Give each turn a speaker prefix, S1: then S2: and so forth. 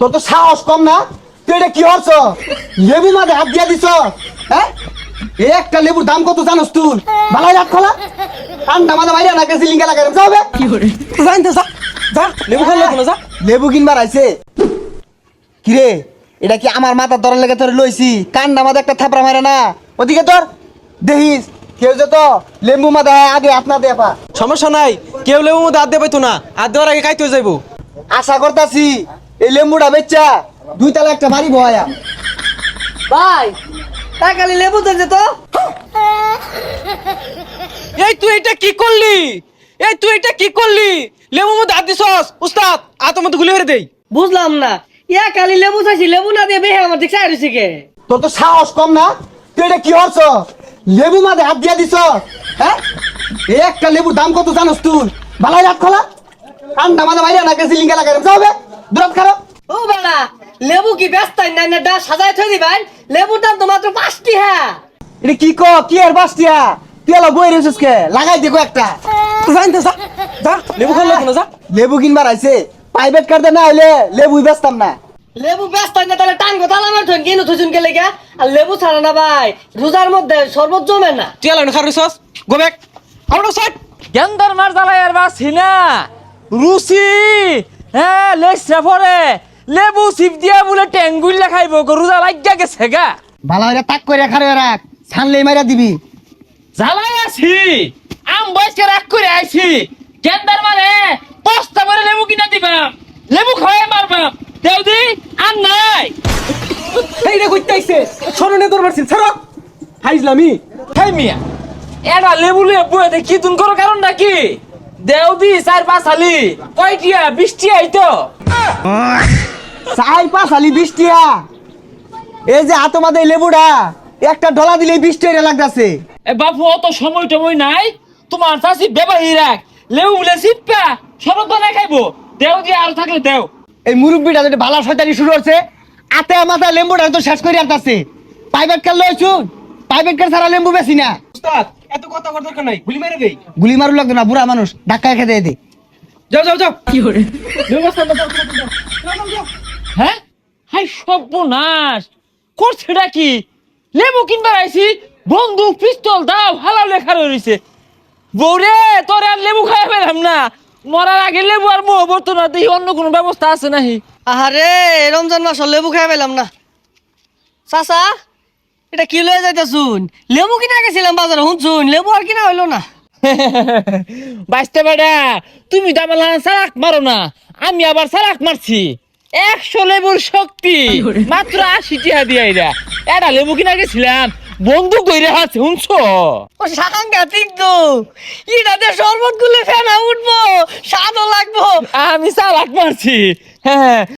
S1: তোর তো সাহস কম না? তুই এটা কি হচ্ছ? লেবু মাঝে হাত দিয়া দিছ? হ্যাঁ, এই একটা লেবুর দাম কত জানোস তুই? বালাই রাত খোলা ঠান্ডা মাঝে বাইরে না গেছি লিঙ্গা লাগাই যাবে
S2: কি করে
S1: জানতে যা যা লেবু খাইলে কোনো যা লেবু কিনবার আইছে কিরে? এটা কি আমার মাথার ধরার লেগে তোর লইছি? কান্না মাঝে একটা থাপড়া মারে না ওদিকে তোর দেখিস কেউ যে তো লেবু মাঝে আগে আপনা দিয়ে পা।
S3: সমস্যা নাই, কেউ লেবুর মধ্যে হাত দিয়ে পাইতো না, হাত দেওয়ার আগে খাইতে যাইবো।
S1: আশা করতাছি এই লেম্বুটা বেচা 2 তলা একটা বাড়ি বয়া।
S2: ভাই টাকালি লেবু দেন তো।
S3: এই তুই এটা কি করলি? লেবুর মধ্যে হাত দিছস উস্তাদ, হাতের মধ্যে গুলি করে দেই।
S2: বুঝলাম না, ইয়া কালি লেবু চাইছি, লেবু না দিয়ে বেহে আমার দিকে আইছে কে?
S1: তোর তো সাহস কম না? তুই এটা কি হচ্ছ? লেবু মাঝে হাত দিয়া দিছ? হ্যাঁ, এই একটা লেবুর দাম কত জানোস তুই? বালাই রাত খোলা ঠান্ডা মাঝে বাইরে না গেছি লিঙ্গা লাগাই যাবে দূরত খারাপ।
S2: ও বালা, লেবু কি ব্যস্ত নাই না? ডা সাজায় থই দিবেন, লেবুর দাম তো মাত্র 5 টাকা।
S1: এটা কি কি আর বাসটিয়া তুই এলা বই রেছিস কে? লাগাই দেখো একটা জানতে যা যা
S3: লেবু খাইলে কোনো যা।
S1: লেবু কিনবার আইছে প্রাইভেট কার্ডে না হইলে লেবুই বেচতাম না।
S2: লেবু ব্যস্ত না তাহলে টাঙ্গো তালা মার থইন কিনো থইছুন কে লাগা? আর লেবু ছাড়া না ভাই, রোজার মধ্যে শরবত জমে না।
S3: তুই এলা খারিছস go back out of side.
S4: গেন্দার মার জ্বালাই আর বাসি না রুচি। হ্যাঁ লেসরা পরে লেবু সিপ দিয়া বলে টেঙ্গুইলা খাইব রোজা লাগিয়া গেছে গা।
S1: ভালো হইরা তাক করে খারে রাখ, ছানলেই মাইরা দিবি।
S4: জ্বালাই আছি আম বয়সকে রাগ করে আইছি। গেন্দার মারে বস্তা ভরে লেবু কিনা দিবাম, লেবু খাওয়াই মারবাম, দেও দি আর নাই।
S3: এই রে কইতাইছে শরণে তোর মারছিস ছাড়ো হাইজলামি।
S4: হেই মিয়া, এটা লেবু লিয়ে বয়ে দে কি তুন করো কারণ নাকি? দেও দি 4-5 হালি কয়টিয়া 20 টিয়া আইতো।
S1: চাই পাঁচ আলি 20 টিয়া। এই যে হাতে মাঝে লেবুটা একটা ডলা দিলেই 20 টাকা লাগতাছে।
S4: এ বাপু অত সময় টময় নাই, তোমার চাষি বেবাহি রাখ, লেবু বলে সিপা শরবত বানাই খাইবো, দেও দিয়ে আর থাকলে দেও।
S1: এই মুরব্বিটা যদি ভালা শয়তানি শুরু হচ্ছে, আতে মাথা লেম্বুটা তো শেষ করে আনতাছে। প্রাইভেট কার লইছু, প্রাইভেট কার ছাড়া লেম্বু বেশি না।
S3: উস্তাদ এত কথা করার দরকার নাই, গুলি মেরে দেই।
S1: গুলি মারু লাগতো না, বুড়া মানুষ ধাক্কা খেতে দে।
S3: যাও যাও যাও।
S2: কি করে
S3: ব্যবস্থা দাও।
S4: হ্যাঁ হাই সর্বনাশ করছেটা কি? লেবু কিনবার আইছি, বন্দুক পিস্তল দাও হালাও লেখা রয়েছে। বৌরে তোর আর লেবু খাই পেলাম না, মরার আগে লেবু আর মোহ বর্ত না, দেখি অন্য কোনো ব্যবস্থা আছে নাহি।
S2: আহারে রমজান মাস লেবু খাই পেলাম না। চাচা এটা কি লয়ে যাইতাছুন? লেবু কিনা গেছিলাম বাজারে, শুনছুন লেবু আর কিনা হইলো না।
S4: বাঁচতে বেড়া, তুমি তো আমার সারাক মারো না, আমি আবার সারাক মারছি। 100 লেবুর শক্তি মাত্র 80 টাকা দিয়ে এটা লেবু কিনা গেছিলাম, বন্দুক ধরে আছে শুনছো?
S2: ও সাংঘাতিক তো, ইটাতে শরবত গুলে ফেনা উঠবো, স্বাদও লাগবো।
S4: আমি সারাক মারছি। হ্যাঁ